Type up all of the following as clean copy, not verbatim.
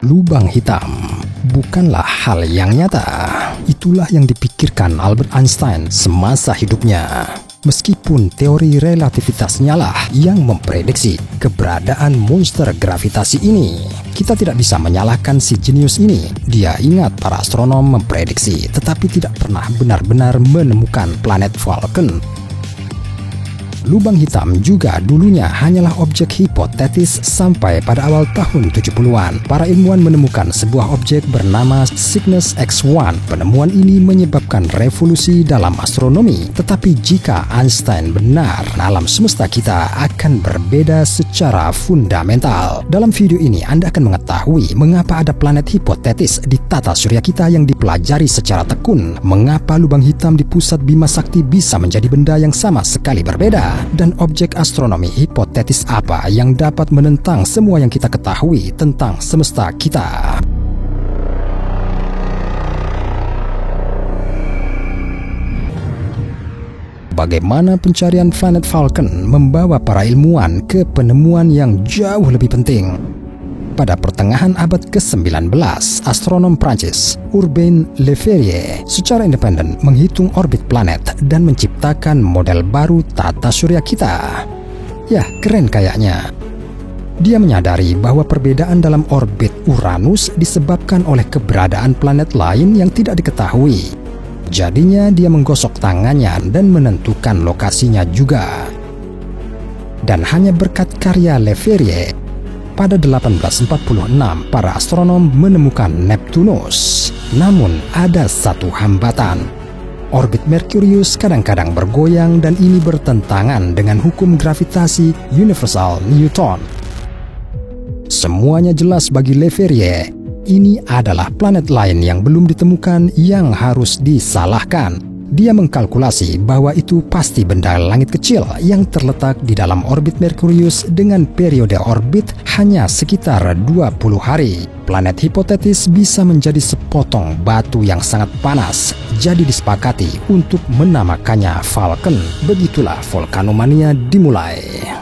Lubang hitam bukanlah hal yang nyata. Itulah yang dipikirkan Albert Einstein semasa hidupnya. Meskipun teori relativitasnya lah yang memprediksi keberadaan monster gravitasi ini, kita tidak bisa menyalahkan si jenius ini. Dia ingat para astronom memprediksi, tetapi tidak pernah benar-benar menemukan planet Falcon. Lubang hitam juga dulunya hanyalah objek hipotetis sampai pada awal tahun 70-an. Para ilmuwan menemukan sebuah objek bernama Cygnus X1. Penemuan ini menyebabkan revolusi dalam astronomi. Tetapi jika Einstein benar, alam semesta kita akan berbeda secara fundamental. Dalam video ini Anda akan mengetahui mengapa ada planet hipotetis di tata surya kita yang dipelajari secara tekun. Mengapa lubang hitam di pusat Bima Sakti bisa menjadi benda yang sama sekali berbeda. Dan objek astronomi hipotetis apa yang dapat menentang semua yang kita ketahui tentang semesta kita. Bagaimana pencarian planet Falcon membawa para ilmuwan ke penemuan yang jauh lebih penting. Pada pertengahan abad ke-19, astronom Prancis Urbain Le Verrier secara independen menghitung orbit planet dan menciptakan model baru tata surya kita. Ya, keren kayaknya. Dia menyadari bahwa perbedaan dalam orbit Uranus disebabkan oleh keberadaan planet lain yang tidak diketahui. Jadinya dia menggosok tangannya dan menentukan lokasinya juga. Dan hanya berkat karya Le Verrier, pada 1846, para astronom menemukan Neptunus. Namun, ada satu hambatan. Orbit Merkurius kadang-kadang bergoyang dan ini bertentangan dengan hukum gravitasi universal Newton. Semuanya jelas bagi Le Verrier. Ini adalah planet lain yang belum ditemukan yang harus disalahkan. Dia mengkalkulasi bahwa itu pasti benda langit kecil yang terletak di dalam orbit Merkurius dengan periode orbit hanya sekitar 20 hari. Planet hipotetis bisa menjadi sepotong batu yang sangat panas. Jadi disepakati untuk menamakannya Falcon. Begitulah Volcanomania dimulai.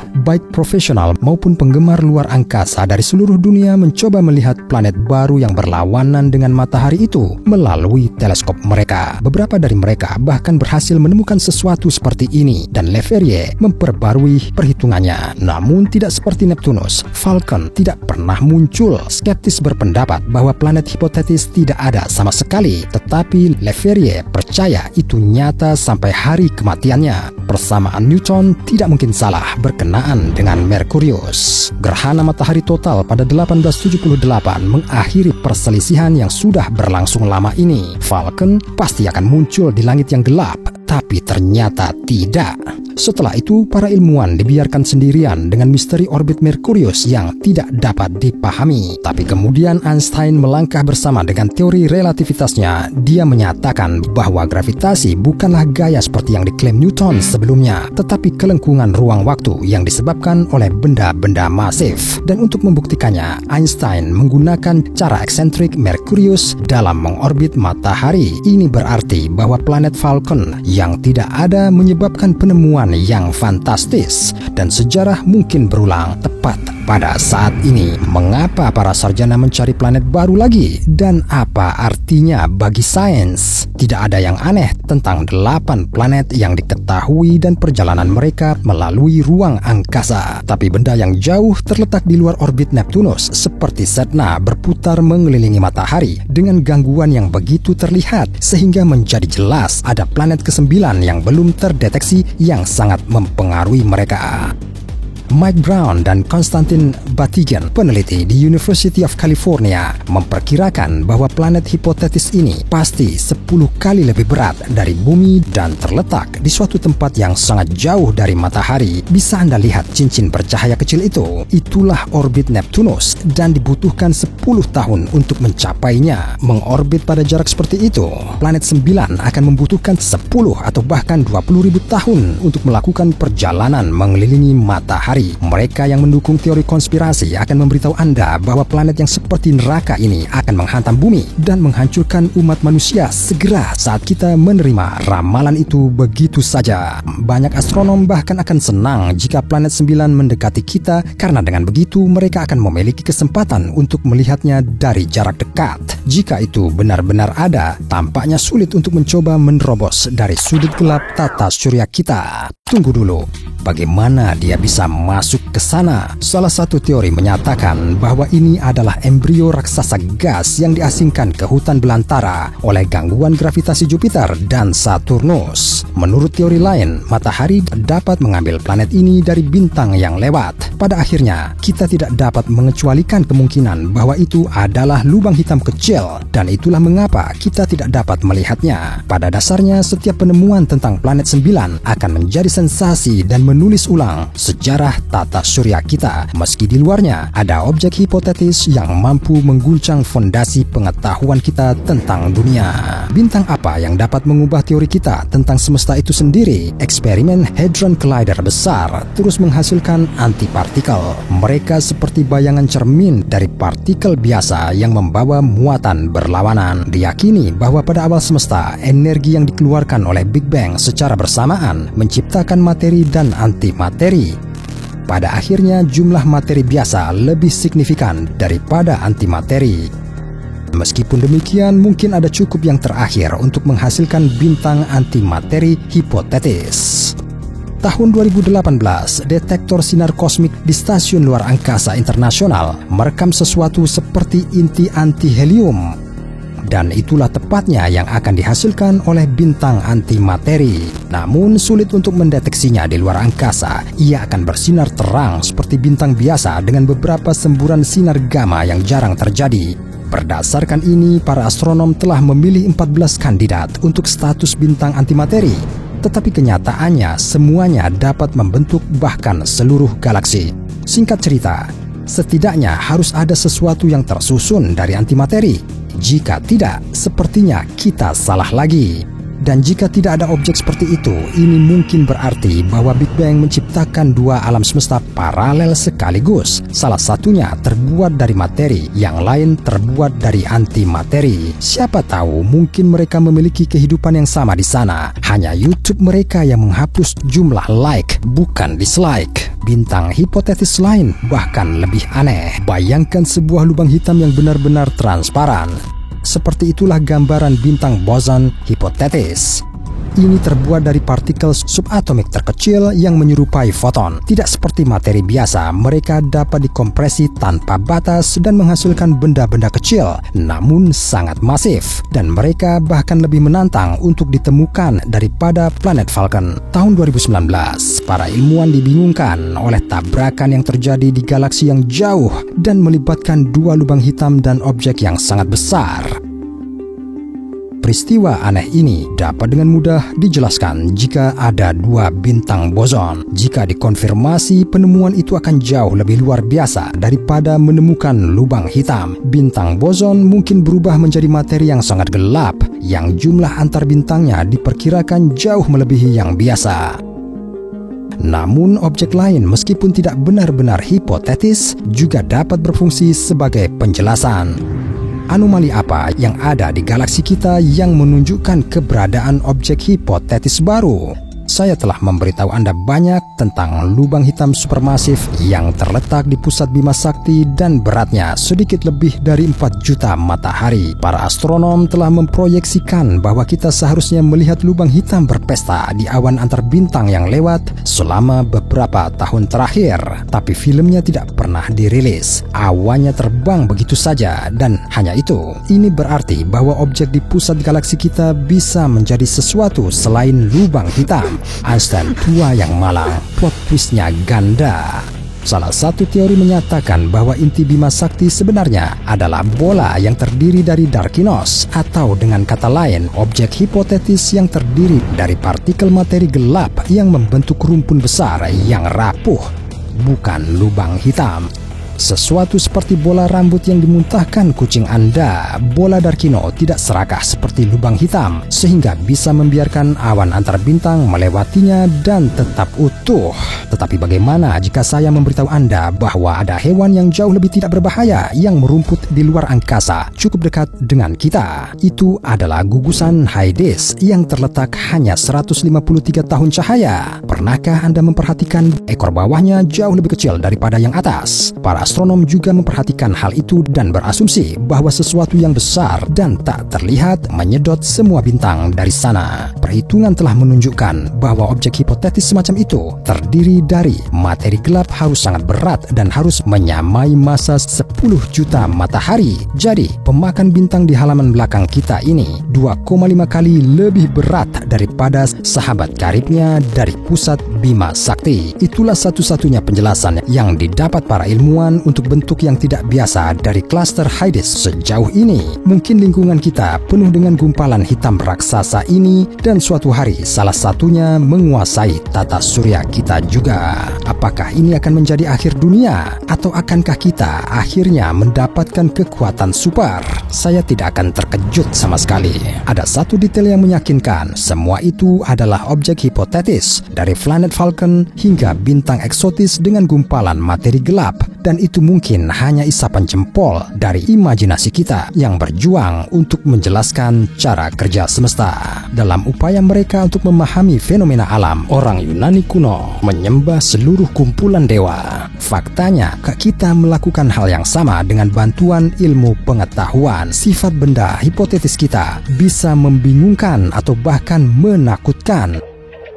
Baik profesional maupun penggemar luar angkasa dari seluruh dunia mencoba melihat planet baru yang berlawanan dengan matahari itu melalui teleskop mereka. Beberapa dari mereka bahkan berhasil menemukan sesuatu seperti ini dan Le Verrier memperbarui perhitungannya. Namun tidak seperti Neptunus, Falcon tidak pernah muncul. Skeptis berpendapat bahwa planet hipotetis tidak ada sama sekali, tetapi Le Verrier percaya itu nyata sampai hari kematiannya. Persamaan Newton tidak mungkin salah berkenaan dengan Merkurius. Gerhana matahari total pada 1878 mengakhiri perselisihan yang sudah berlangsung lama ini. Falcon pasti akan muncul di langit yang gelap, tapi ternyata tidak. Setelah itu, para ilmuwan dibiarkan sendirian dengan misteri orbit Merkurius yang tidak dapat dipahami. Tapi kemudian Einstein melangkah bersama dengan teori relativitasnya. Dia menyatakan bahwa gravitasi bukanlah gaya seperti yang diklaim Newton sebelumnya, tetapi kelengkungan ruang waktu yang disebabkan oleh benda-benda masif. Dan untuk membuktikannya, Einstein menggunakan cara eksentrik Merkurius dalam mengorbit matahari. Ini berarti bahwa planet Falcon yang tidak ada menyebabkan penemuan yang fantastis dan sejarah mungkin berulang tepat pada saat ini. Mengapa para sarjana mencari planet baru lagi dan apa artinya bagi sains? Tidak ada yang aneh tentang 8 planet yang diketahui dan perjalanan mereka melalui ruang angkasa. Tapi benda yang jauh terletak di luar orbit Neptunus seperti Sedna berputar mengelilingi matahari dengan gangguan yang begitu terlihat sehingga menjadi jelas ada planet ke-9 yang belum terdeteksi yang sangat mempengaruhi mereka. Mike Brown dan Konstantin Batygin, peneliti di University of California, memperkirakan bahwa planet hipotetis ini pasti 10 kali lebih berat dari bumi dan terletak di suatu tempat yang sangat jauh dari matahari. Bisa Anda lihat cincin bercahaya kecil itu? Itulah orbit Neptunus dan dibutuhkan 10 tahun untuk mencapainya. Mengorbit pada jarak seperti itu, planet 9 akan membutuhkan 10 atau bahkan 20.000 tahun untuk melakukan perjalanan mengelilingi matahari. matahari. Mereka yang mendukung teori konspirasi akan memberitahu Anda bahwa planet yang seperti neraka ini akan menghantam bumi dan menghancurkan umat manusia segera saat kita menerima ramalan itu begitu saja. Banyak astronom bahkan akan senang jika planet 9 mendekati kita karena dengan begitu mereka akan memiliki kesempatan untuk melihatnya dari jarak dekat. Jika itu benar-benar ada, tampaknya sulit untuk mencoba menerobos dari sudut gelap tata surya kita. Tunggu dulu, bagaimana dia bisa masuk ke sana? Salah satu teori menyatakan bahwa ini adalah embrio raksasa gas yang diasingkan ke hutan belantara oleh gangguan gravitasi Jupiter dan Saturnus. Menurut teori lain, matahari dapat mengambil planet ini dari bintang yang lewat. Pada akhirnya, kita tidak dapat mengecualikan kemungkinan bahwa itu adalah lubang hitam kecil, dan itulah mengapa kita tidak dapat melihatnya. Pada dasarnya, setiap penemuan tentang planet 9 akan menjadi sensasi dan menulis ulang sejarah tata surya kita, meski di luarnya ada objek hipotetis yang mampu mengguncang fondasi pengetahuan kita tentang dunia. Bintang apa yang dapat mengubah teori kita tentang semesta itu sendiri? Eksperimen Hadron Collider besar terus menghasilkan antipartikel. Mereka seperti bayangan cermin dari partikel biasa yang membawa muatan berlawanan. Diyakini bahwa pada awal semesta, energi yang dikeluarkan oleh Big Bang secara bersamaan menciptakan materi dan antimateri. Pada akhirnya, jumlah materi biasa lebih signifikan daripada antimateri. Meskipun demikian, mungkin ada cukup yang terakhir untuk menghasilkan bintang antimateri hipotetis. Tahun 2018, detektor sinar kosmik di Stasiun Luar Angkasa Internasional merekam sesuatu seperti inti anti-helium. Dan itulah tepatnya yang akan dihasilkan oleh bintang antimateri. Namun sulit untuk mendeteksinya di luar angkasa. Ia akan bersinar terang seperti bintang biasa dengan beberapa semburan sinar gamma yang jarang terjadi. Berdasarkan ini, para astronom telah memilih 14 kandidat untuk status bintang antimateri. Tetapi kenyataannya semuanya dapat membentuk bahkan seluruh galaksi. Singkat cerita, setidaknya harus ada sesuatu yang tersusun dari antimateri. Jika tidak, sepertinya kita salah lagi. Dan jika tidak ada objek seperti itu, ini mungkin berarti bahwa Big Bang menciptakan dua alam semesta paralel sekaligus. Salah satunya terbuat dari materi, yang lain terbuat dari antimateri. Siapa tahu mungkin mereka memiliki kehidupan yang sama di sana. Hanya YouTube mereka yang menghapus jumlah like, bukan dislike. Bintang hipotetis lain bahkan lebih aneh. Bayangkan sebuah lubang hitam yang benar-benar transparan. Seperti itulah gambaran bintang boson hipotetis. Ini terbuat dari partikel subatomik terkecil yang menyerupai foton. Tidak seperti materi biasa, mereka dapat dikompresi tanpa batas dan menghasilkan benda-benda kecil, namun sangat masif. Dan mereka bahkan lebih menantang untuk ditemukan daripada planet Falcon. Tahun 2019, para ilmuwan dibingungkan oleh tabrakan yang terjadi di galaksi yang jauh dan melibatkan dua lubang hitam dan objek yang sangat besar. Peristiwa aneh ini dapat dengan mudah dijelaskan jika ada dua bintang boson. Jika dikonfirmasi, penemuan itu akan jauh lebih luar biasa daripada menemukan lubang hitam. Bintang boson mungkin berubah menjadi materi yang sangat gelap, yang jumlah antar bintangnya diperkirakan jauh melebihi yang biasa. Namun objek lain meskipun tidak benar-benar hipotetis juga dapat berfungsi sebagai penjelasan. Anomali apa yang ada di galaksi kita yang menunjukkan keberadaan objek hipotetis baru? Saya telah memberitahu Anda banyak tentang lubang hitam supermasif yang terletak di pusat Bima Sakti dan beratnya sedikit lebih dari 4 juta matahari. Para astronom telah memproyeksikan bahwa kita seharusnya melihat lubang hitam berpesta di awan antar bintang yang lewat selama beberapa tahun terakhir. Tapi filmnya tidak pernah dirilis. Awannya terbang begitu saja dan hanya itu. Ini berarti bahwa objek di pusat galaksi kita bisa menjadi sesuatu selain lubang hitam. Einstein tua yang malang, plot twistnya ganda. Salah satu teori menyatakan bahwa inti Bima Sakti sebenarnya adalah bola yang terdiri dari darkinos, atau dengan kata lain, objek hipotetis yang terdiri dari partikel materi gelap yang membentuk rumpun besar yang rapuh, bukan lubang hitam. Sesuatu seperti bola rambut yang dimuntahkan kucing Anda, bola Darkino tidak serakah seperti lubang hitam, sehingga bisa membiarkan awan antar bintang melewatinya dan tetap utuh. Tetapi bagaimana jika saya memberitahu Anda bahwa ada hewan yang jauh lebih tidak berbahaya yang merumput di luar angkasa, cukup dekat dengan kita? Itu adalah gugusan Hyades yang terletak hanya 153 tahun cahaya. Pernahkah Anda memperhatikan ekor bawahnya jauh lebih kecil daripada yang atas? Para astronom juga memperhatikan hal itu dan berasumsi bahwa sesuatu yang besar dan tak terlihat menyedot semua bintang dari sana. Perhitungan telah menunjukkan bahwa objek hipotetis semacam itu terdiri dari materi gelap harus sangat berat dan harus menyamai massa 10 juta matahari. Jadi, pemakan bintang di halaman belakang kita ini 2,5 kali lebih berat daripada sahabat karibnya dari pusat Bima Sakti. Itulah satu-satunya penjelasan yang didapat para ilmuwan untuk bentuk yang tidak biasa dari klaster Hyades sejauh ini. Mungkin lingkungan kita penuh dengan gumpalan hitam raksasa ini dan suatu hari salah satunya menguasai tata surya kita juga. Apakah ini akan menjadi akhir dunia? Atau akankah kita akhirnya mendapatkan kekuatan super? Saya tidak akan terkejut sama sekali. Ada satu detail yang meyakinkan, semua itu adalah objek hipotetis dari planet Falcon hingga bintang eksotis dengan gumpalan materi gelap, dan itu mungkin hanya isapan jempol dari imajinasi kita yang berjuang untuk menjelaskan cara kerja semesta. Dalam upaya mereka untuk memahami fenomena alam, orang Yunani kuno menyembah seluruh kumpulan dewa. Faktanya, kita melakukan hal yang sama dengan bantuan ilmu pengetahuan. Sifat benda hipotetis kita bisa membingungkan atau bahkan menakutkan.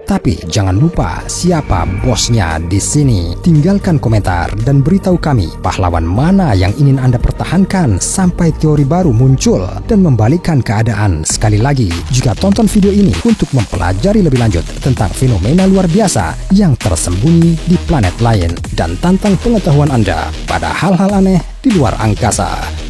Tapi jangan lupa siapa bosnya di sini. Tinggalkan komentar dan beritahu kami pahlawan mana yang ingin Anda pertahankan sampai teori baru muncul dan membalikkan keadaan. Sekali lagi, juga tonton video ini untuk mempelajari lebih lanjut tentang fenomena luar biasa yang tersembunyi di planet lain dan tantang pengetahuan Anda pada hal-hal aneh di luar angkasa.